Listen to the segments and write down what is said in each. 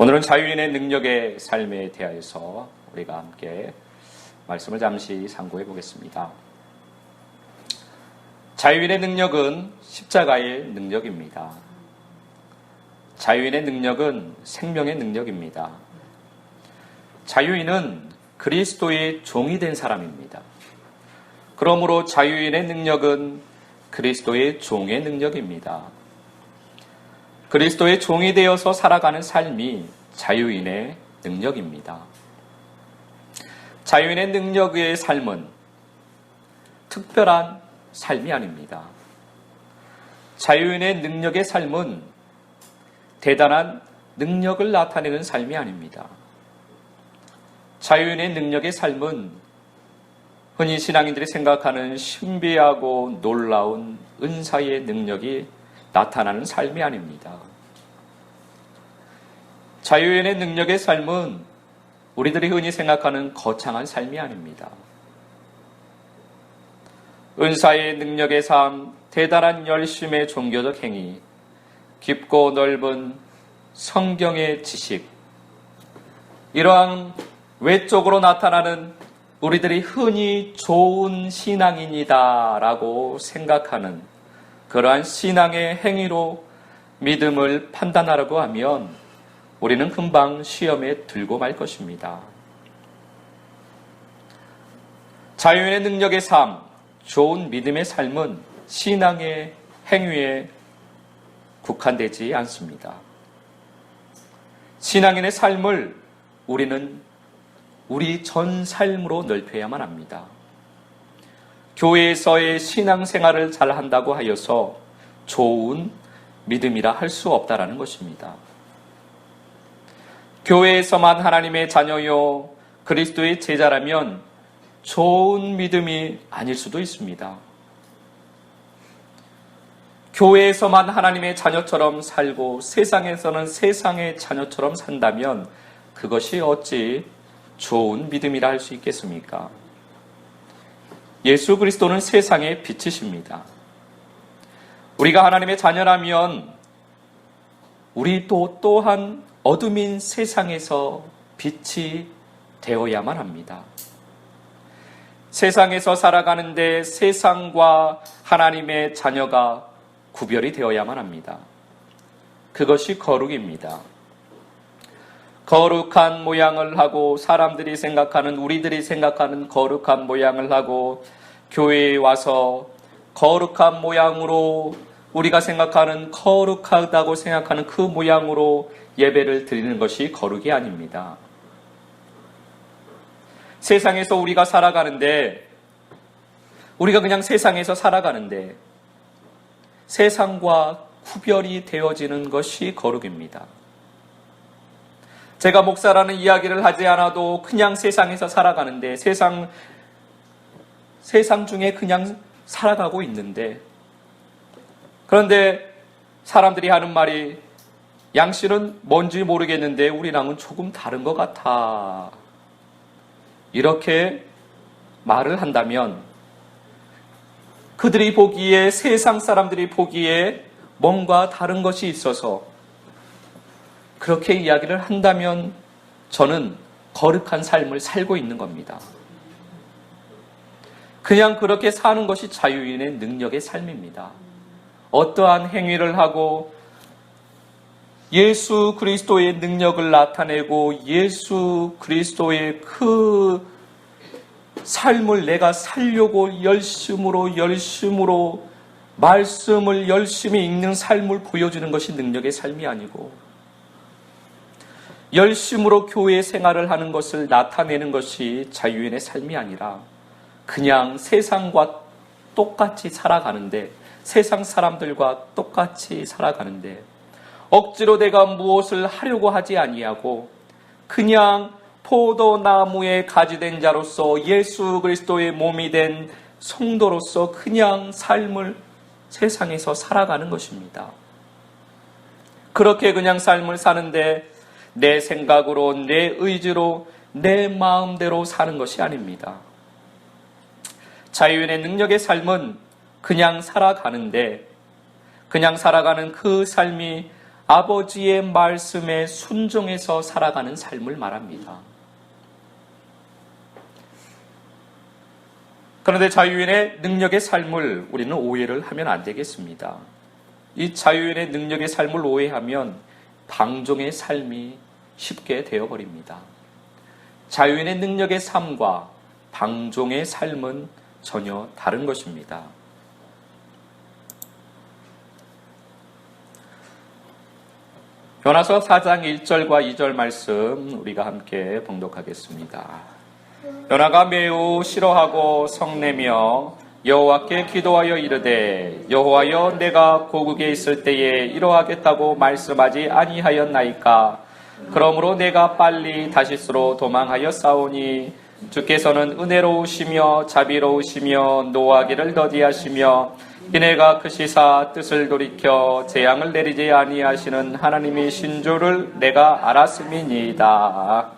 오늘은 자유인의 능력의 삶에 대하여서 우리가 함께 말씀을 잠시 상고해 보겠습니다. 자유인의 능력은 십자가의 능력입니다. 자유인의 능력은 생명의 능력입니다. 자유인은 그리스도의 종이 된 사람입니다. 그러므로 자유인의 능력은 그리스도의 종의 능력입니다. 그리스도의 종이 되어서 살아가는 삶이 자유인의 능력입니다. 자유인의 능력의 삶은 특별한 삶이 아닙니다. 자유인의 능력의 삶은 대단한 능력을 나타내는 삶이 아닙니다. 자유인의 능력의 삶은 흔히 신앙인들이 생각하는 신비하고 놀라운 은사의 능력이 나타나는 삶이 아닙니다. 자유인의 능력의 삶은 우리들이 흔히 생각하는 거창한 삶이 아닙니다. 은사의 능력의 삶, 대단한 열심의 종교적 행위, 깊고 넓은 성경의 지식, 이러한 외적으로 나타나는 우리들이 흔히 좋은 신앙인이다 라고 생각하는 그러한 신앙의 행위로 믿음을 판단하려고 하면 우리는 금방 시험에 들고 말 것입니다. 자유인의 능력의 삶, 좋은 믿음의 삶은 신앙의 행위에 국한되지 않습니다. 신앙인의 삶을 우리는 우리 전 삶으로 넓혀야만 합니다. 교회에서의 신앙생활을 잘 한다고 하여서 좋은 믿음이라 할 수 없다라는 것입니다. 교회에서만 하나님의 자녀요 그리스도의 제자라면 좋은 믿음이 아닐 수도 있습니다. 교회에서만 하나님의 자녀처럼 살고 세상에서는 세상의 자녀처럼 산다면 그것이 어찌 좋은 믿음이라 할 수 있겠습니까? 예수 그리스도는 세상의 빛이십니다. 우리가 하나님의 자녀라면 우리 또한 어둠인 세상에서 빛이 되어야만 합니다. 세상에서 살아가는데 세상과 하나님의 자녀가 구별이 되어야만 합니다. 그것이 거룩입니다. 거룩한 모양을 하고 사람들이 생각하는 우리들이 생각하는 거룩한 모양을 하고 교회에 와서 거룩한 모양으로 우리가 생각하는 거룩하다고 생각하는 그 모양으로 예배를 드리는 것이 거룩이 아닙니다. 세상에서 우리가 살아가는데 우리가 그냥 세상에서 살아가는데 세상과 구별이 되어지는 것이 거룩입니다. 제가 목사라는 이야기를 하지 않아도 그냥 세상에서 살아가는데 세상 중에 그냥 살아가고 있는데 그런데 사람들이 하는 말이 양씨는 뭔지 모르겠는데 우리랑은 조금 다른 것 같아. 이렇게 말을 한다면 그들이 보기에 세상 사람들이 보기에 뭔가 다른 것이 있어서 그렇게 이야기를 한다면 저는 거룩한 삶을 살고 있는 겁니다. 그냥 그렇게 사는 것이 자유인의 능력의 삶입니다. 어떠한 행위를 하고 예수 그리스도의 능력을 나타내고 예수 그리스도의 그 삶을 내가 살려고 열심으로 말씀을 열심히 읽는 삶을 보여주는 것이 능력의 삶이 아니고 열심으로 교회 생활을 하는 것을 나타내는 것이 자유인의 삶이 아니라 그냥 세상과 똑같이 살아가는데 세상 사람들과 똑같이 살아가는데 억지로 내가 무엇을 하려고 하지 아니하고 그냥 포도나무에 가지된 자로서 예수 그리스도의 몸이 된 성도로서 그냥 삶을 세상에서 살아가는 것입니다. 그렇게 그냥 삶을 사는데 내 생각으로 내 의지로 내 마음대로 사는 것이 아닙니다. 자유인의 능력의 삶은 그냥 살아가는데 그냥 살아가는 그 삶이 아버지의 말씀에 순종해서 살아가는 삶을 말합니다. 그런데 자유인의 능력의 삶을 우리는 오해를 하면 안 되겠습니다. 이 자유인의 능력의 삶을 오해하면 방종의 삶이 쉽게 되어버립니다. 자유인의 능력의 삶과 방종의 삶은 전혀 다른 것입니다. 요나서 4장 1절과 2절 말씀 우리가 함께 봉독하겠습니다. 요나가 매우 싫어하고 성내며 여호와께 기도하여 이르되 여호와여 내가 고국에 있을 때에 이러하겠다고 말씀하지 아니하였나이까. 그러므로 내가 빨리 다시스로 도망하여 싸우니 주께서는 은혜로우시며 자비로우시며 노하기를 더디하시며 이내가 크시사 뜻을 돌이켜 재앙을 내리지 아니하시는 하나님이신 줄을 내가 알았음이니이다.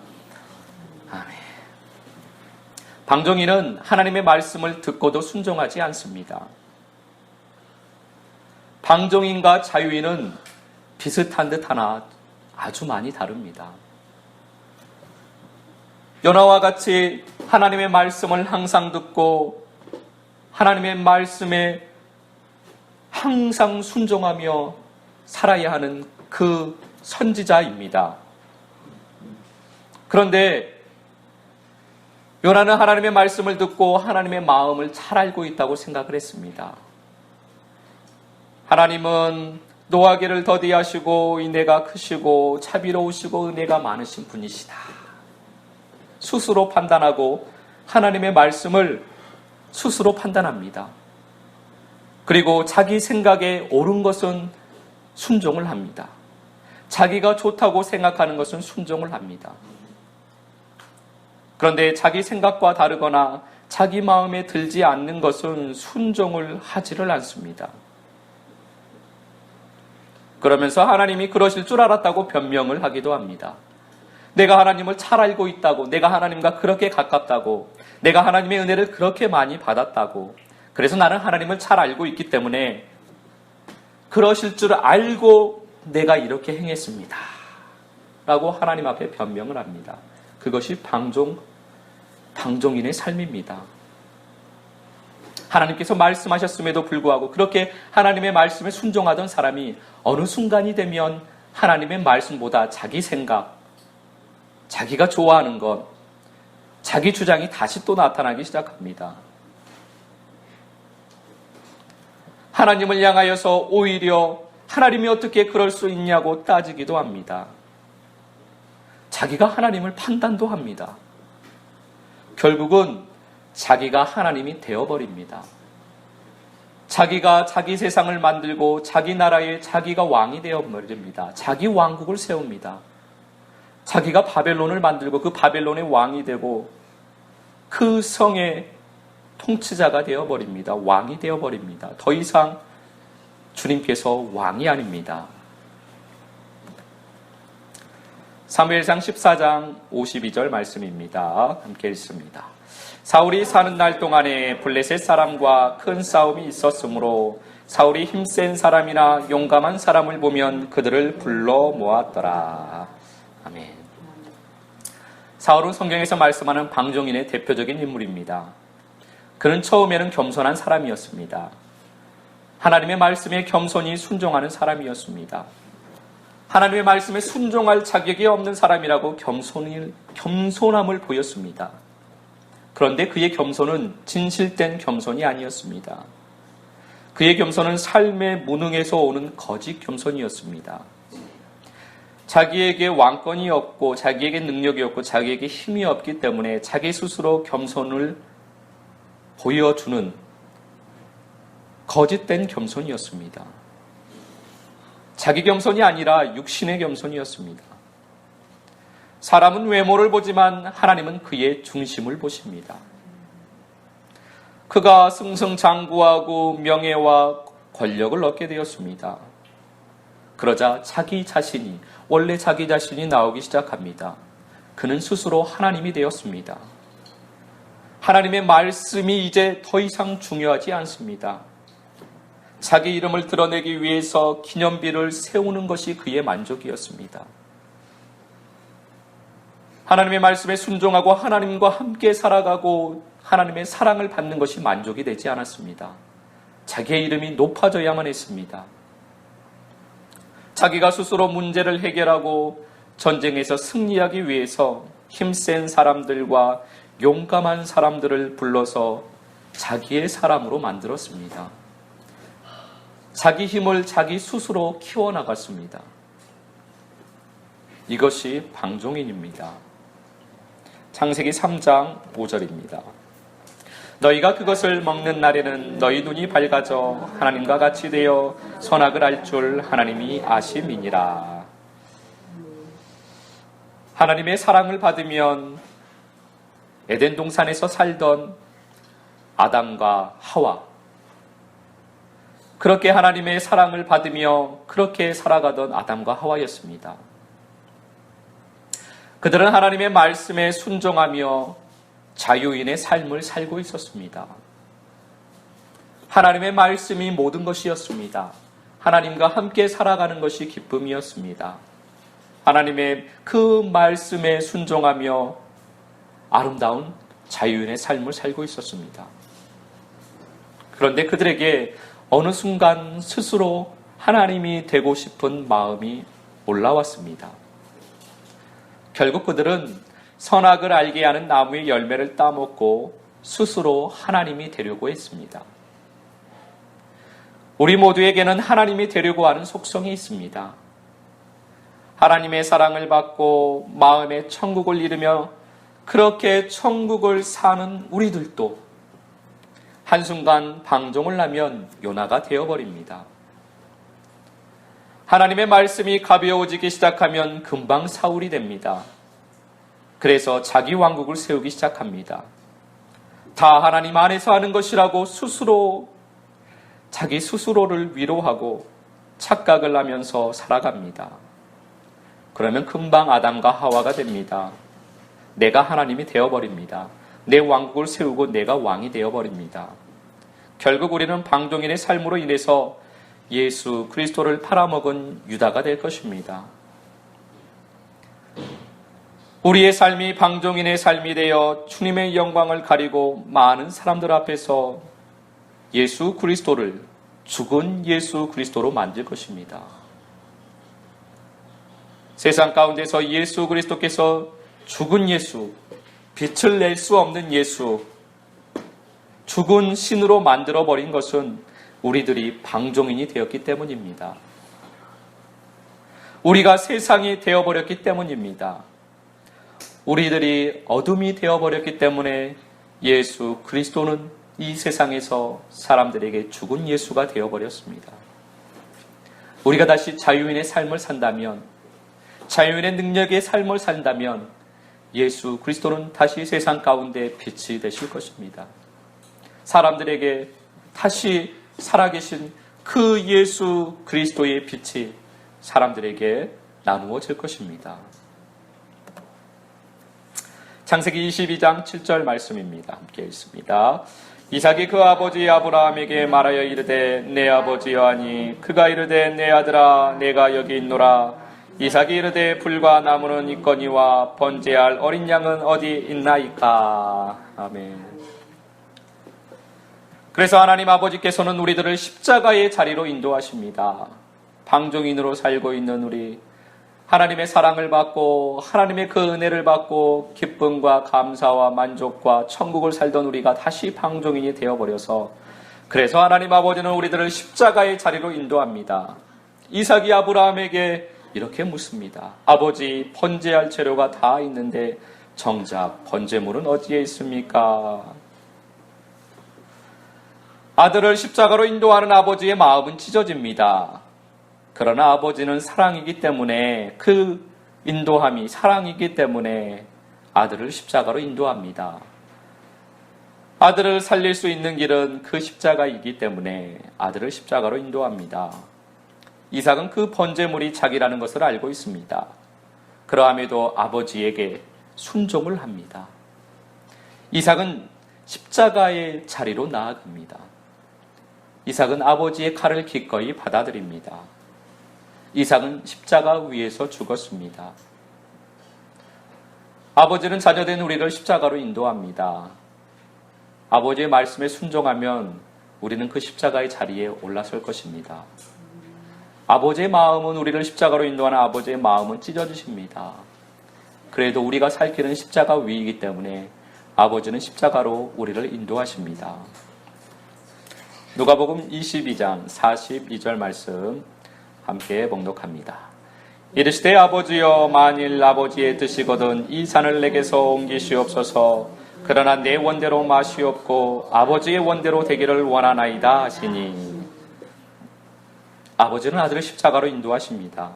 아멘. 방종인은 하나님의 말씀을 듣고도 순종하지 않습니다. 방종인과 자유인은 비슷한 듯 하나 아주 많이 다릅니다. 요나와 같이 하나님의 말씀을 항상 듣고 하나님의 말씀에 항상 순종하며 살아야 하는 그 선지자입니다. 그런데 요나는 하나님의 말씀을 듣고 하나님의 마음을 잘 알고 있다고 생각을 했습니다. 하나님은 노하기를 더디하시고 인애가 크시고 자비로우시고 은혜가 많으신 분이시다. 스스로 판단하고 하나님의 말씀을 스스로 판단합니다. 그리고 자기 생각에 옳은 것은 순종을 합니다. 자기가 좋다고 생각하는 것은 순종을 합니다. 그런데 자기 생각과 다르거나 자기 마음에 들지 않는 것은 순종을 하지를 않습니다. 그러면서 하나님이 그러실 줄 알았다고 변명을 하기도 합니다. 내가 하나님을 잘 알고 있다고, 내가 하나님과 그렇게 가깝다고, 내가 하나님의 은혜를 그렇게 많이 받았다고, 그래서 나는 하나님을 잘 알고 있기 때문에 그러실 줄 알고 내가 이렇게 행했습니다. 라고 하나님 앞에 변명을 합니다. 그것이 방종인의 삶입니다. 하나님께서 말씀하셨음에도 불구하고 그렇게 하나님의 말씀에 순종하던 사람이 어느 순간이 되면 하나님의 말씀보다 자기 생각, 자기가 좋아하는 것, 자기 주장이 다시 또 나타나기 시작합니다. 하나님을 향하여서 오히려 하나님이 어떻게 그럴 수 있냐고 따지기도 합니다. 자기가 하나님을 판단도 합니다. 결국은 자기가 하나님이 되어버립니다. 자기가 자기 세상을 만들고 자기 나라에 자기가 왕이 되어버립니다. 자기 왕국을 세웁니다. 자기가 바벨론을 만들고 그 바벨론의 왕이 되고 그 성의 통치자가 되어버립니다. 왕이 되어버립니다. 더 이상 주님께서 왕이 아닙니다. 사무엘상 14장 52절 말씀입니다. 함께 읽습니다. 사울이 사는 날 동안에 블레셋 사람과 큰 싸움이 있었으므로 사울이 힘센 사람이나 용감한 사람을 보면 그들을 불러 모았더라. 아멘. 사울은 성경에서 말씀하는 방종인의 대표적인 인물입니다. 그는 처음에는 겸손한 사람이었습니다. 하나님의 말씀에 겸손히 순종하는 사람이었습니다. 하나님의 말씀에 순종할 자격이 없는 사람이라고 겸손함을 보였습니다. 그런데 그의 겸손은 진실된 겸손이 아니었습니다. 그의 겸손은 삶의 무능에서 오는 거짓 겸손이었습니다. 자기에게 왕권이 없고 자기에게 능력이 없고 자기에게 힘이 없기 때문에 자기 스스로 겸손을 보여주는 거짓된 겸손이었습니다. 자기 겸손이 아니라 육신의 겸손이었습니다. 사람은 외모를 보지만 하나님은 그의 중심을 보십니다. 그가 승승장구하고 명예와 권력을 얻게 되었습니다. 그러자 원래 자기 자신이 나오기 시작합니다. 그는 스스로 하나님이 되었습니다. 하나님의 말씀이 이제 더 이상 중요하지 않습니다. 자기 이름을 드러내기 위해서 기념비를 세우는 것이 그의 만족이었습니다. 하나님의 말씀에 순종하고 하나님과 함께 살아가고 하나님의 사랑을 받는 것이 만족이 되지 않았습니다. 자기의 이름이 높아져야만 했습니다. 자기가 스스로 문제를 해결하고 전쟁에서 승리하기 위해서 힘센 사람들과 용감한 사람들을 불러서 자기의 사람으로 만들었습니다. 자기 힘을 자기 스스로 키워나갔습니다. 이것이 방종인입니다. 창세기 3장 5절입니다. 너희가 그것을 먹는 날에는 너희 눈이 밝아져 하나님과 같이 되어 선악을 알 줄 하나님이 아심이니라. 하나님의 사랑을 받으면 에덴 동산에서 살던 아담과 하와, 그렇게 하나님의 사랑을 받으며 그렇게 살아가던 아담과 하와였습니다. 그들은 하나님의 말씀에 순종하며 자유인의 삶을 살고 있었습니다. 하나님의 말씀이 모든 것이었습니다. 하나님과 함께 살아가는 것이 기쁨이었습니다. 하나님의 그 말씀에 순종하며 아름다운 자유인의 삶을 살고 있었습니다. 그런데 그들에게 어느 순간 스스로 하나님이 되고 싶은 마음이 올라왔습니다. 결국 그들은 선악을 알게 하는 나무의 열매를 따먹고 스스로 하나님이 되려고 했습니다. 우리 모두에게는 하나님이 되려고 하는 속성이 있습니다. 하나님의 사랑을 받고 마음의 천국을 이루며 그렇게 천국을 사는 우리들도 한순간 방종을 하면 요나가 되어버립니다. 하나님의 말씀이 가벼워지기 시작하면 금방 사울이 됩니다. 그래서 자기 왕국을 세우기 시작합니다. 다 하나님 안에서 하는 것이라고 자기 스스로를 위로하고 착각을 하면서 살아갑니다. 그러면 금방 아담과 하와가 됩니다. 내가 하나님이 되어버립니다. 내 왕국을 세우고 내가 왕이 되어버립니다. 결국 우리는 방종인의 삶으로 인해서 예수 그리스도를 팔아먹은 유다가 될 것입니다. 우리의 삶이 방종인의 삶이 되어 주님의 영광을 가리고 많은 사람들 앞에서 예수 그리스도를 죽은 예수 그리스도로 만들 것입니다. 세상 가운데서 예수 그리스도께서 죽은 예수, 빛을 낼 수 없는 예수, 죽은 신으로 만들어버린 것은 우리들이 방종인이 되었기 때문입니다. 우리가 세상이 되어버렸기 때문입니다. 우리들이 어둠이 되어버렸기 때문에 예수 그리스도는 이 세상에서 사람들에게 죽은 예수가 되어버렸습니다. 우리가 다시 자유인의 삶을 산다면, 자유인의 능력의 삶을 산다면 예수 그리스도는 다시 세상 가운데 빛이 되실 것입니다. 사람들에게 다시 살아계신 그 예수 그리스도의 빛이 사람들에게 나누어질 것입니다. 창세기 22장 7절 말씀입니다. 함께 읽습니다. 이삭이 그 아버지 아브라함에게 말하여 이르되 내 아버지여 하니 그가 이르되 내 아들아 내가 여기 있노라. 이삭이 이르되 불과 나무는 있거니와 번제할 어린 양은 어디 있나이까. 아멘. 그래서 하나님 아버지께서는 우리들을 십자가의 자리로 인도하십니다. 방종인으로 살고 있는 우리, 하나님의 사랑을 받고 하나님의 그 은혜를 받고 기쁨과 감사와 만족과 천국을 살던 우리가 다시 방종인이 되어버려서, 그래서 하나님 아버지는 우리들을 십자가의 자리로 인도합니다. 이삭이 아브라함에게 이렇게 묻습니다. 아버지, 번제할 재료가 다 있는데 정작 번제물은 어디에 있습니까? 아들을 십자가로 인도하는 아버지의 마음은 찢어집니다. 그러나 아버지는 사랑이기 때문에, 그 인도함이 사랑이기 때문에 아들을 십자가로 인도합니다. 아들을 살릴 수 있는 길은 그 십자가이기 때문에 아들을 십자가로 인도합니다. 이삭은 그 번제물이 자기라는 것을 알고 있습니다. 그러함에도 아버지에게 순종을 합니다. 이삭은 십자가의 자리로 나아갑니다. 이삭은 아버지의 칼을 기꺼이 받아들입니다. 이삭은 십자가 위에서 죽었습니다. 아버지는 자녀된 우리를 십자가로 인도합니다. 아버지의 말씀에 순종하면 우리는 그 십자가의 자리에 올라설 것입니다. 아버지의 마음은 우리를 십자가로 인도하는 아버지의 마음은 찢어지십니다. 그래도 우리가 살 길은 십자가 위이기 때문에 아버지는 십자가로 우리를 인도하십니다. 누가복음 22장 42절 말씀 함께 봉독합니다. 이르시되 아버지여 만일 아버지의 뜻이거든 이 산을 내게서 옮기시옵소서. 그러나 내 원대로 마시옵고 아버지의 원대로 되기를 원하나이다 하시니 아버지는 아들을 십자가로 인도하십니다.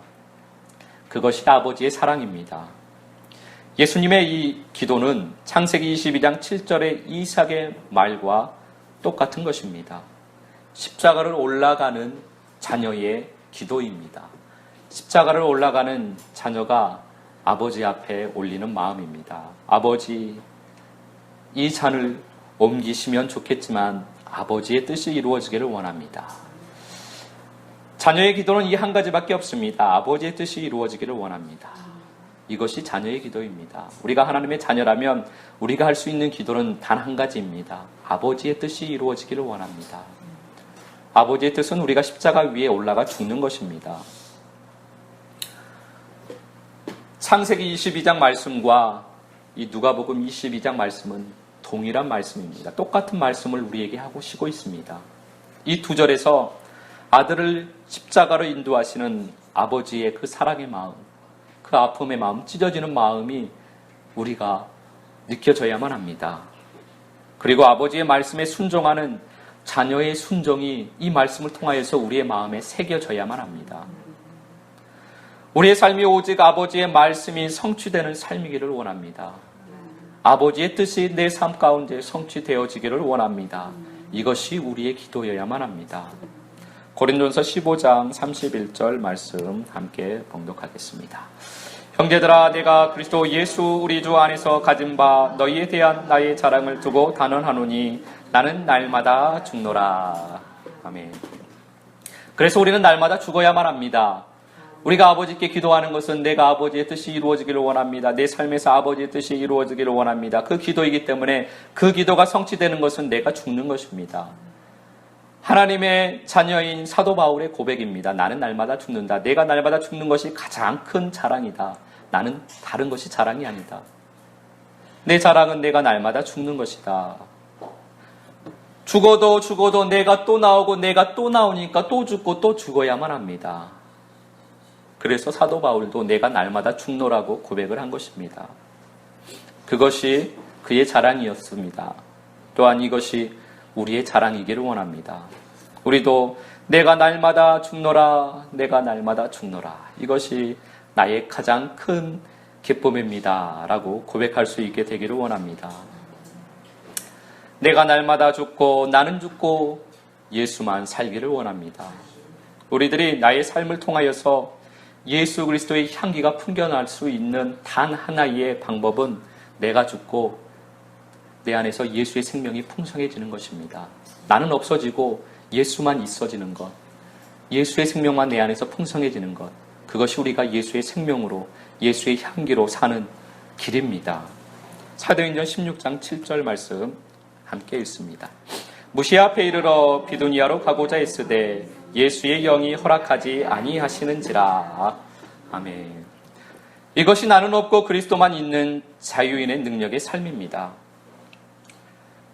그것이 아버지의 사랑입니다. 예수님의 이 기도는 창세기 22장 7절의 이삭의 말과 똑같은 것입니다. 십자가를 올라가는 자녀의 기도입니다. 십자가를 올라가는 자녀가 아버지 앞에 올리는 마음입니다. 아버지, 이 산을 옮기시면 좋겠지만 아버지의 뜻이 이루어지기를 원합니다. 자녀의 기도는 이 한 가지밖에 없습니다. 아버지의 뜻이 이루어지기를 원합니다. 이것이 자녀의 기도입니다. 우리가 하나님의 자녀라면 우리가 할 수 있는 기도는 단 한 가지입니다. 아버지의 뜻이 이루어지기를 원합니다. 아버지의 뜻은 우리가 십자가 위에 올라가 죽는 것입니다. 창세기 22장 말씀과 이 누가복음 22장 말씀은 동일한 말씀입니다. 똑같은 말씀을 우리에게 하고 쉬고 있습니다. 이 두 절에서 아들을 십자가로 인도하시는 아버지의 그 사랑의 마음, 그 아픔의 마음, 찢어지는 마음이 우리가 느껴져야만 합니다. 그리고 아버지의 말씀에 순종하는 자녀의 순종이 이 말씀을 통하여서 우리의 마음에 새겨져야만 합니다. 우리의 삶이 오직 아버지의 말씀이 성취되는 삶이기를 원합니다. 아버지의 뜻이 내 삶 가운데 성취되어지기를 원합니다. 이것이 우리의 기도여야만 합니다. 고린도전서 15장 31절 말씀 함께 봉독하겠습니다. 형제들아 내가 그리스도 예수 우리 주 안에서 가진 바 너희에 대한 나의 자랑을 두고 단언하노니 나는 날마다 죽노라. 아멘. 그래서 우리는 날마다 죽어야만 합니다. 우리가 아버지께 기도하는 것은 내가 아버지의 뜻이 이루어지기를 원합니다. 내 삶에서 아버지의 뜻이 이루어지기를 원합니다. 그 기도이기 때문에 그 기도가 성취되는 것은 내가 죽는 것입니다. 하나님의 자녀인 사도 바울의 고백입니다. 나는 날마다 죽는다. 내가 날마다 죽는 것이 가장 큰 자랑이다. 나는 다른 것이 자랑이 아니다. 내 자랑은 내가 날마다 죽는 것이다. 죽어도 내가 또 나오고 내가 또 나오니까 또 죽고 또 죽어야만 합니다. 그래서 사도 바울도 내가 날마다 죽노라고 고백을 한 것입니다. 그것이 그의 자랑이었습니다. 또한 이것이 우리의 자랑이기를 원합니다. 우리도 내가 날마다 죽노라, 내가 날마다 죽노라. 이것이 나의 가장 큰 기쁨입니다. 라고 고백할 수 있게 되기를 원합니다. 내가 날마다 죽고 나는 죽고 예수만 살기를 원합니다. 우리들이 나의 삶을 통하여서 예수 그리스도의 향기가 풍겨날 수 있는 단 하나의 방법은 내가 죽고 내 안에서 예수의 생명이 풍성해지는 것입니다. 나는 없어지고 예수만 있어지는 것, 예수의 생명만 내 안에서 풍성해지는 것, 그것이 우리가 예수의 생명으로 예수의 향기로 사는 길입니다. 사도행전 16장 7절 말씀 함께 읽습니다. 무시아 앞에 이르러 비두니아로 가고자 했으되 예수의 영이 허락하지 아니하시는지라. 아멘. 이것이 나는 없고 그리스도만 있는 자유인의 능력의 삶입니다.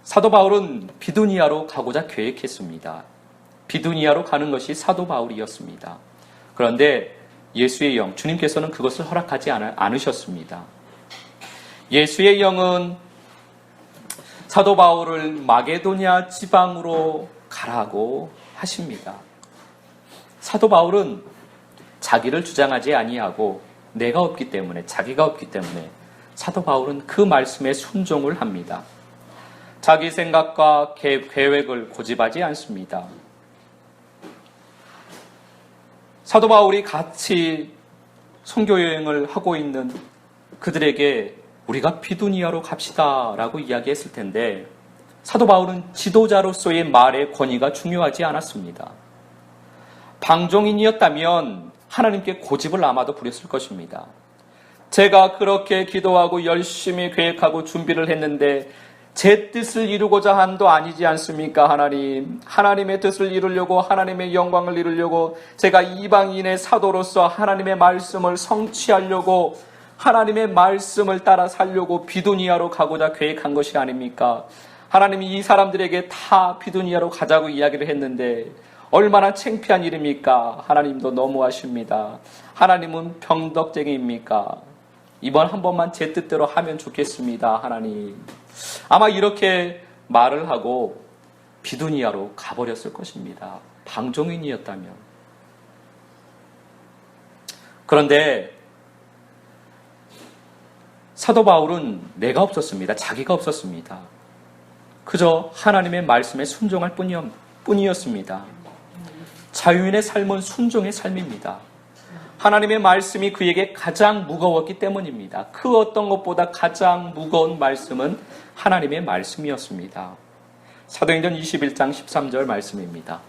사도 바울은 비두니아로 가고자 계획했습니다. 비두니아로 가는 것이 사도 바울이었습니다. 그런데 예수의 영, 주님께서는 그것을 허락하지 않으셨습니다. 예수의 영은 사도 바울을 마게도냐 지방으로 가라고 하십니다. 사도 바울은 자기를 주장하지 아니하고 내가 없기 때문에, 자기가 없기 때문에 사도 바울은 그 말씀에 순종을 합니다. 자기 생각과 계획을 고집하지 않습니다. 사도 바울이 같이 선교 여행을 하고 있는 그들에게 우리가 비두니아로 갑시다 라고 이야기했을 텐데 사도 바울은 지도자로서의 말의 권위가 중요하지 않았습니다. 방종인이었다면 하나님께 고집을 아마도 부렸을 것입니다. 제가 그렇게 기도하고 열심히 계획하고 준비를 했는데 제 뜻을 이루고자 한도 아니지 않습니까? 하나님, 하나님의 뜻을 이루려고, 하나님의 영광을 이루려고, 제가 이방인의 사도로서 하나님의 말씀을 성취하려고, 하나님의 말씀을 따라 살려고 비두니아로 가고자 계획한 것이 아닙니까? 하나님이 이 사람들에게 다 비두니아로 가자고 이야기를 했는데 얼마나 창피한 일입니까? 하나님도 너무하십니다. 하나님은 병덕쟁이입니까? 이번 한 번만 제 뜻대로 하면 좋겠습니다. 하나님. 아마 이렇게 말을 하고 비두니아로 가버렸을 것입니다. 방종인이었다면. 그런데 사도 바울은 내가 없었습니다. 자기가 없었습니다. 그저 하나님의 말씀에 순종할 뿐이었습니다. 자유인의 삶은 순종의 삶입니다. 하나님의 말씀이 그에게 가장 무거웠기 때문입니다. 그 어떤 것보다 가장 무거운 말씀은 하나님의 말씀이었습니다. 사도행전 21장 13절 말씀입니다.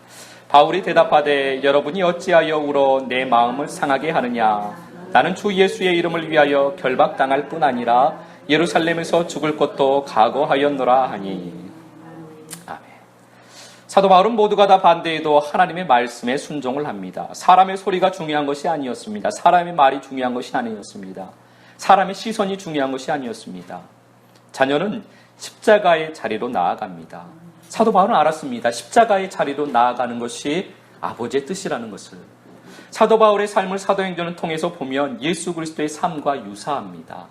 바울이 대답하되 여러분이 어찌하여 울어 내 마음을 상하게 하느냐. 나는 주 예수의 이름을 위하여 결박당할 뿐 아니라 예루살렘에서 죽을 것도 각오하였노라 하니. 아멘. 사도 바울은 모두가 다 반대해도 하나님의 말씀에 순종을 합니다. 사람의 소리가 중요한 것이 아니었습니다. 사람의 말이 중요한 것이 아니었습니다. 사람의 시선이 중요한 것이 아니었습니다. 자녀는 십자가의 자리로 나아갑니다. 사도 바울은 알았습니다. 십자가의 자리로 나아가는 것이 아버지의 뜻이라는 것을. 사도 바울의 삶을 사도행전을 통해서 보면 예수 그리스도의 삶과 유사합니다.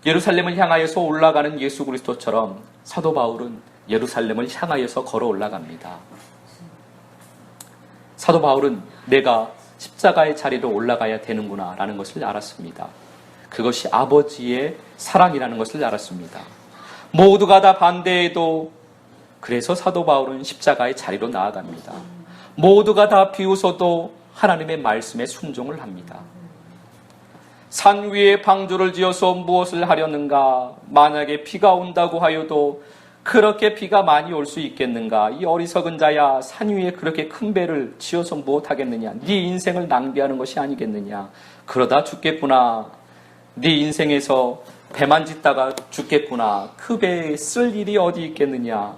예루살렘을 향하여서 올라가는 예수 그리스도처럼 사도 바울은 예루살렘을 향하여서 걸어 올라갑니다. 사도 바울은 내가 십자가의 자리로 올라가야 되는구나 라는 것을 알았습니다. 그것이 아버지의 사랑이라는 것을 알았습니다. 모두가 다 반대해도 그래서 사도 바울은 십자가의 자리로 나아갑니다. 모두가 다 비웃어도 하나님의 말씀에 순종을 합니다. 산 위에 방주를 지어서 무엇을 하려는가? 만약에 비가 온다고 하여도 그렇게 비가 많이 올 수 있겠는가? 이 어리석은 자야, 산 위에 그렇게 큰 배를 지어서 무엇하겠느냐? 네 인생을 낭비하는 것이 아니겠느냐? 그러다 죽겠구나. 네 인생에서 배만 짓다가 죽겠구나. 그 배에 쓸 일이 어디 있겠느냐?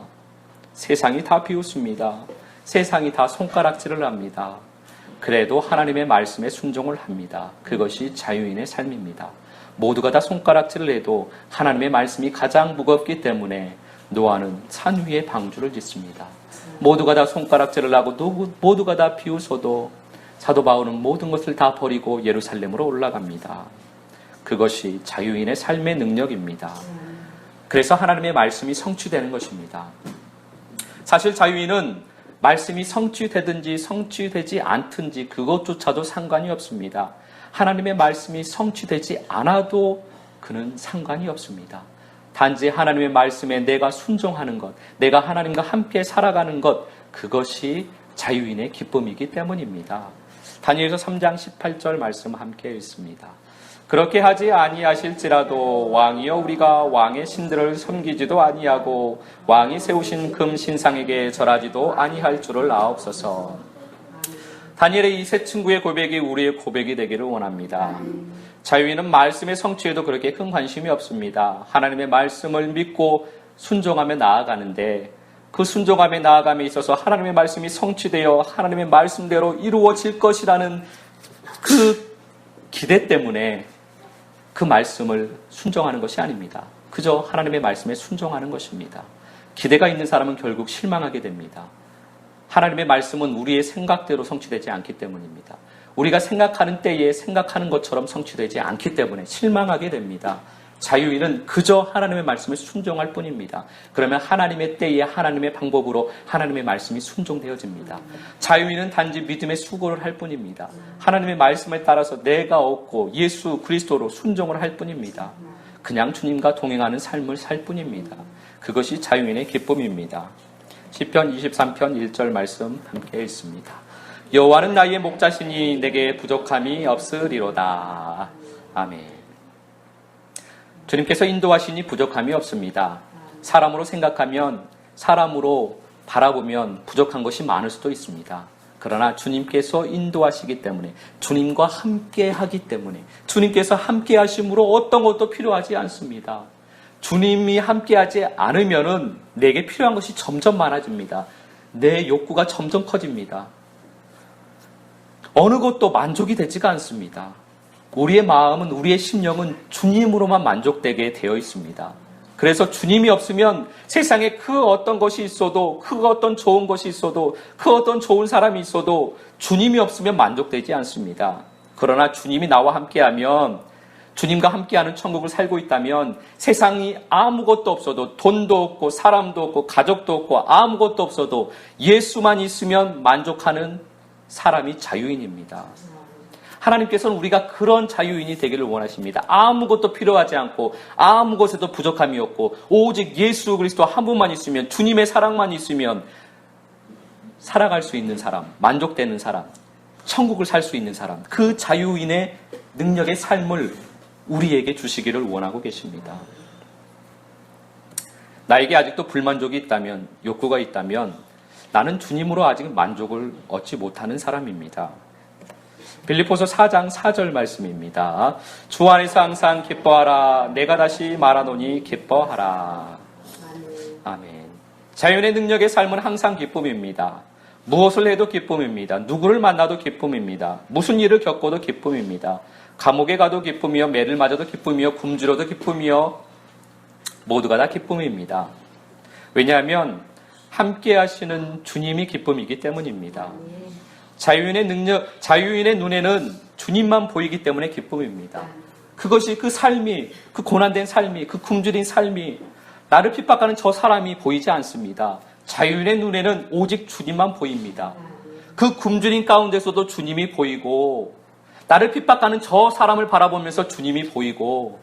세상이 다 비웃습니다. 세상이 다 손가락질을 합니다. 그래도 하나님의 말씀에 순종을 합니다. 그것이 자유인의 삶입니다. 모두가 다 손가락질을 해도 하나님의 말씀이 가장 무겁기 때문에 노아는 산 위에 방주를 짓습니다. 모두가 다 손가락질을 하고 모두가 다 비웃어도 사도 바울은 모든 것을 다 버리고 예루살렘으로 올라갑니다. 그것이 자유인의 삶의 능력입니다. 그래서 하나님의 말씀이 성취되는 것입니다. 사실 자유인은 말씀이 성취되든지 성취되지 않든지 그것조차도 상관이 없습니다. 하나님의 말씀이 성취되지 않아도 그는 상관이 없습니다. 단지 하나님의 말씀에 내가 순종하는 것, 내가 하나님과 함께 살아가는 것, 그것이 자유인의 기쁨이기 때문입니다. 다니엘서 3장 18절 말씀 함께 읽습니다. 그렇게 하지 아니하실지라도 왕이여 우리가 왕의 신들을 섬기지도 아니하고 왕이 세우신 금 신상에게 절하지도 아니할 줄을 아옵소서. 다니엘의 이 세 친구의 고백이 우리의 고백이 되기를 원합니다. 자유인은 말씀의 성취에도 그렇게 큰 관심이 없습니다. 하나님의 말씀을 믿고 순종하며 나아가는데 그 순종함에 나아감에 있어서 하나님의 말씀이 성취되어 하나님의 말씀대로 이루어질 것이라는 그 기대 때문에 그 말씀을 순종하는 것이 아닙니다. 그저 하나님의 말씀에 순종하는 것입니다. 기대가 있는 사람은 결국 실망하게 됩니다. 하나님의 말씀은 우리의 생각대로 성취되지 않기 때문입니다. 우리가 생각하는 때에 생각하는 것처럼 성취되지 않기 때문에 실망하게 됩니다. 자유인은 그저 하나님의 말씀에 순종할 뿐입니다. 그러면 하나님의 때에 하나님의 방법으로 하나님의 말씀이 순종되어집니다. 자유인은 단지 믿음의 수고를 할 뿐입니다. 하나님의 말씀에 따라서 내가 얻고 예수 그리스도로 순종을 할 뿐입니다. 그냥 주님과 동행하는 삶을 살 뿐입니다. 그것이 자유인의 기쁨입니다. 시편 23편 1절 말씀 함께 읽습니다. 여호와는 나의 목자시니 내게 부족함이 없으리로다. 아멘. 주님께서 인도하시니 부족함이 없습니다. 사람으로 생각하면, 사람으로 바라보면 부족한 것이 많을 수도 있습니다. 그러나 주님께서 인도하시기 때문에, 주님과 함께 하기 때문에, 주님께서 함께 하심으로 어떤 것도 필요하지 않습니다. 주님이 함께 하지 않으면은 내게 필요한 것이 점점 많아집니다. 내 욕구가 점점 커집니다. 어느 것도 만족이 되지가 않습니다. 우리의 마음은, 우리의 심령은 주님으로만 만족되게 되어 있습니다. 그래서 주님이 없으면 세상에 그 어떤 것이 있어도, 그 어떤 좋은 것이 있어도, 그 어떤 좋은 사람이 있어도 주님이 없으면 만족되지 않습니다. 그러나 주님이 나와 함께하면, 주님과 함께하는 천국을 살고 있다면 세상이 아무것도 없어도, 돈도 없고 사람도 없고 가족도 없고 아무것도 없어도 예수만 있으면 만족하는 사람이 자유인입니다. 하나님께서는 우리가 그런 자유인이 되기를 원하십니다. 아무것도 필요하지 않고 아무 것에도 부족함이 없고 오직 예수 그리스도 한 분만 있으면, 주님의 사랑만 있으면 살아갈 수 있는 사람, 만족되는 사람, 천국을 살 수 있는 사람, 그 자유인의 능력의 삶을 우리에게 주시기를 원하고 계십니다. 나에게 아직도 불만족이 있다면, 욕구가 있다면 나는 주님으로 아직 만족을 얻지 못하는 사람입니다. 빌립보서 4장 4절 말씀입니다. 주 안에서 항상 기뻐하라. 내가 다시 말하노니 기뻐하라. 아멘. 자연의 능력의 삶은 항상 기쁨입니다. 무엇을 해도 기쁨입니다. 누구를 만나도 기쁨입니다. 무슨 일을 겪어도 기쁨입니다. 감옥에 가도 기쁨이요, 매를 맞아도 기쁨이요, 굶주려도 기쁨이요, 모두가 다 기쁨입니다. 왜냐하면 함께 하시는 주님이 기쁨이기 때문입니다. 자유인의 눈에는 주님만 보이기 때문에 기쁨입니다. 그것이, 그 삶이, 그 고난된 삶이, 그 굶주린 삶이, 나를 핍박하는 저 사람이 보이지 않습니다. 자유인의 눈에는 오직 주님만 보입니다. 그 굶주린 가운데서도 주님이 보이고, 나를 핍박하는 저 사람을 바라보면서 주님이 보이고,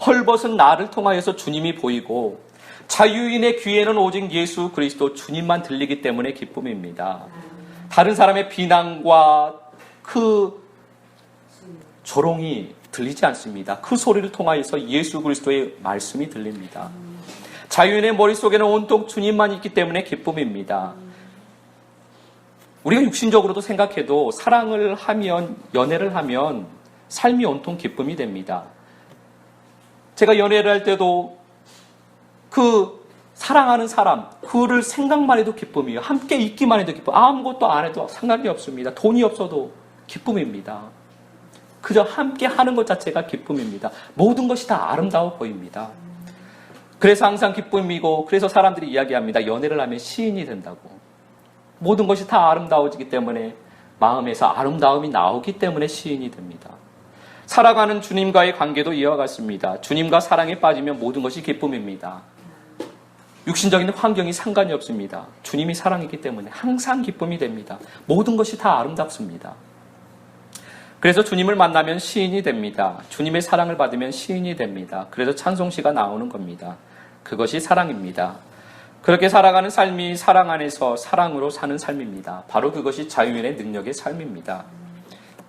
헐벗은 나를 통하여서 주님이 보이고, 자유인의 귀에는 오직 예수 그리스도 주님만 들리기 때문에 기쁨입니다. 다른 사람의 비난과 그 조롱이 들리지 않습니다. 그 소리를 통하여서 예수 그리스도의 말씀이 들립니다. 자유인의 머릿속에는 온통 주님만 있기 때문에 기쁨입니다. 우리가 육신적으로도 생각해도 사랑을 하면, 연애를 하면 삶이 온통 기쁨이 됩니다. 제가 연애를 할 때도 그 사랑하는 사람, 그를 생각만 해도 기쁨이에요. 함께 있기만 해도 기쁨. 아무것도 안 해도 상관이 없습니다. 돈이 없어도 기쁨입니다. 그저 함께 하는 것 자체가 기쁨입니다. 모든 것이 다 아름다워 보입니다. 그래서 항상 기쁨이고, 그래서 사람들이 이야기합니다. 연애를 하면 시인이 된다고. 모든 것이 다 아름다워지기 때문에, 마음에서 아름다움이 나오기 때문에 시인이 됩니다. 살아가는 주님과의 관계도 이와 같습니다. 주님과 사랑에 빠지면 모든 것이 기쁨입니다. 육신적인 환경이 상관이 없습니다. 주님이 사랑이기 때문에 항상 기쁨이 됩니다. 모든 것이 다 아름답습니다. 그래서 주님을 만나면 시인이 됩니다. 주님의 사랑을 받으면 시인이 됩니다. 그래서 찬송시가 나오는 겁니다. 그것이 사랑입니다. 그렇게 살아가는 삶이 사랑 안에서 사랑으로 사는 삶입니다. 바로 그것이 자유인의 능력의 삶입니다.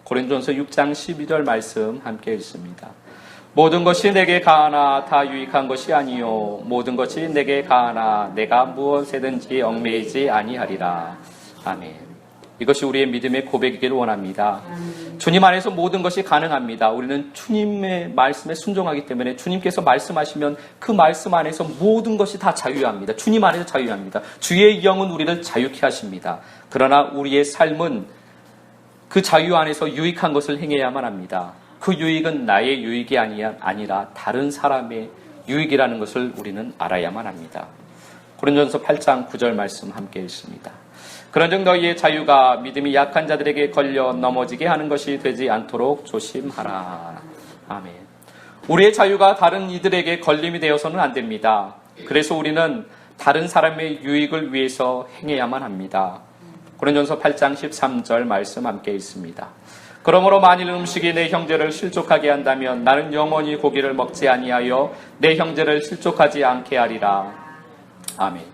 고린도전서 6장 12절 말씀 함께 읽습니다. 모든 것이 내게 가하나 다 유익한 것이 아니요 모든 것이 내게 가하나 내가 무엇에든지 얽매이지 아니하리라. 아멘. 이것이 우리의 믿음의 고백이기를 원합니다. 주님 안에서 모든 것이 가능합니다. 우리는 주님의 말씀에 순종하기 때문에 주님께서 말씀하시면 그 말씀 안에서 모든 것이 다 자유합니다. 주님 안에서 자유합니다. 주의 영은 우리를 자유케 하십니다. 그러나 우리의 삶은 그 자유 안에서 유익한 것을 행해야만 합니다. 그 유익은 나의 유익이 아니라 다른 사람의 유익이라는 것을 우리는 알아야만 합니다. 고린도전서 8장 9절 말씀 함께 읽습니다. 그런즉 너희의 자유가 믿음이 약한 자들에게 걸려 넘어지게 하는 것이 되지 않도록 조심하라. 아멘. 우리의 자유가 다른 이들에게 걸림이 되어서는 안 됩니다. 그래서 우리는 다른 사람의 유익을 위해서 행해야만 합니다. 고린도전서 8장 13절 말씀 함께 읽습니다. 그러므로 만일 음식이 내 형제를 실족하게 한다면 나는 영원히 고기를 먹지 아니하여 내 형제를 실족하지 않게 하리라. 아멘.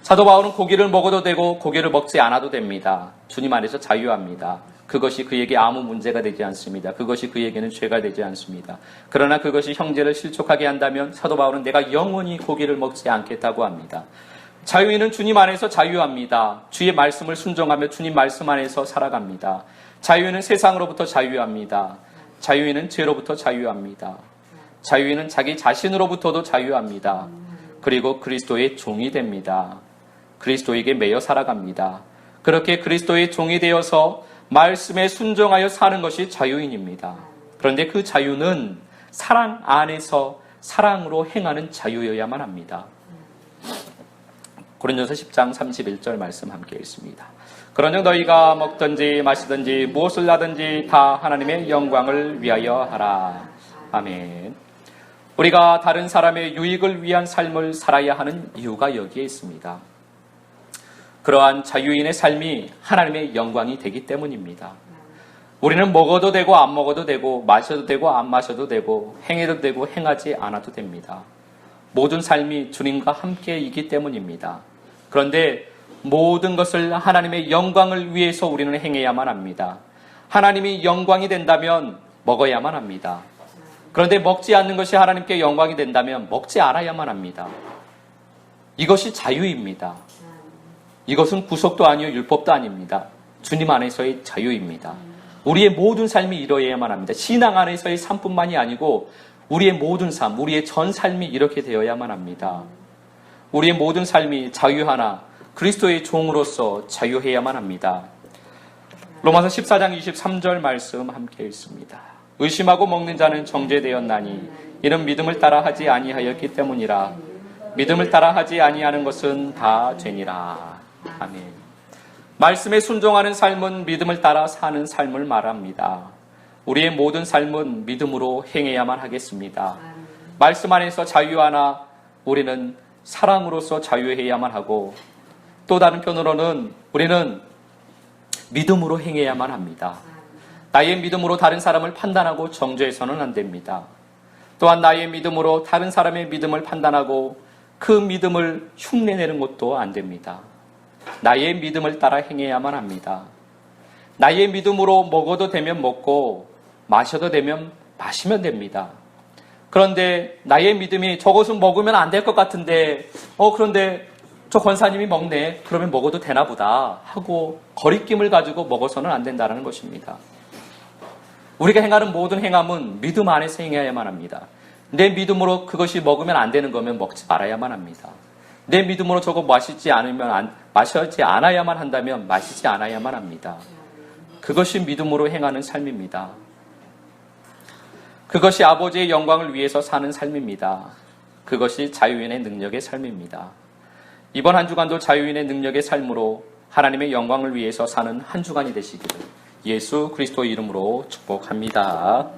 사도 바울은 고기를 먹어도 되고 고기를 먹지 않아도 됩니다. 주님 안에서 자유합니다. 그것이 그에게 아무 문제가 되지 않습니다. 그것이 그에게는 죄가 되지 않습니다. 그러나 그것이 형제를 실족하게 한다면 사도 바울은 내가 영원히 고기를 먹지 않겠다고 합니다. 자유인은 주님 안에서 자유합니다. 주의 말씀을 순종하며 주님 말씀 안에서 살아갑니다. 자유인은 세상으로부터 자유합니다. 자유인은 죄로부터 자유합니다. 자유인은 자기 자신으로부터도 자유합니다. 그리고 그리스도의 종이 됩니다. 그리스도에게 매여 살아갑니다. 그렇게 그리스도의 종이 되어서 말씀에 순종하여 사는 것이 자유인입니다. 그런데 그 자유는 사랑 안에서 사랑으로 행하는 자유여야만 합니다. 고린도서 10장 31절 말씀 함께 읽습니다. 그러므로 너희가 먹든지 마시든지 무엇을 하든지 다 하나님의 영광을 위하여 하라. 아멘. 우리가 다른 사람의 유익을 위한 삶을 살아야 하는 이유가 여기에 있습니다. 그러한 자유인의 삶이 하나님의 영광이 되기 때문입니다. 우리는 먹어도 되고 안 먹어도 되고 마셔도 되고 안 마셔도 되고 행해도 되고 행하지 않아도 됩니다. 모든 삶이 주님과 함께이기 때문입니다. 그런데 모든 것을 하나님의 영광을 위해서 우리는 행해야만 합니다. 하나님이 영광이 된다면 먹어야만 합니다. 그런데 먹지 않는 것이 하나님께 영광이 된다면 먹지 않아야만 합니다. 이것이 자유입니다. 이것은 구속도 아니요 율법도 아닙니다. 주님 안에서의 자유입니다. 우리의 모든 삶이 이러해야만 합니다. 신앙 안에서의 삶뿐만이 아니고 우리의 모든 삶, 우리의 전 삶이 이렇게 되어야만 합니다. 우리의 모든 삶이 자유하나 그리스도의 종으로서 자유해야만 합니다. 로마서 14장 23절 말씀 함께 읽습니다. 의심하고 먹는 자는 정죄되었나니 이는 믿음을 따라 하지 아니하였기 때문이라. 믿음을 따라 하지 아니하는 것은 다 죄니라. 아멘. 말씀에 순종하는 삶은 믿음을 따라 사는 삶을 말합니다. 우리의 모든 삶은 믿음으로 행해야만 하겠습니다. 말씀 안에서 자유하나 우리는 사랑으로서 자유해야만 하고 또 다른 편으로는 우리는 믿음으로 행해야만 합니다. 나의 믿음으로 다른 사람을 판단하고 정죄해서는 안 됩니다. 또한 나의 믿음으로 다른 사람의 믿음을 판단하고 그 믿음을 흉내내는 것도 안 됩니다. 나의 믿음을 따라 행해야만 합니다. 나의 믿음으로 먹어도 되면 먹고 마셔도 되면 마시면 됩니다. 그런데 나의 믿음이 저것은 먹으면 안 될 것 같은데 그런데 저 권사님이 먹네. 그러면 먹어도 되나 보다 하고 거리낌을 가지고 먹어서는 안 된다는 것입니다. 우리가 행하는 모든 행함은 믿음 안에서 행해야만 합니다. 내 믿음으로 그것이 먹으면 안 되는 거면 먹지 말아야만 합니다. 내 믿음으로 저거 마시지 않아야만 한다면 마시지 않아야만 합니다. 그것이 믿음으로 행하는 삶입니다. 그것이 아버지의 영광을 위해서 사는 삶입니다. 그것이 자유인의 능력의 삶입니다. 이번 한 주간도 자유인의 능력의 삶으로 하나님의 영광을 위해서 사는 한 주간이 되시기를 예수 그리스도의 이름으로 축복합니다.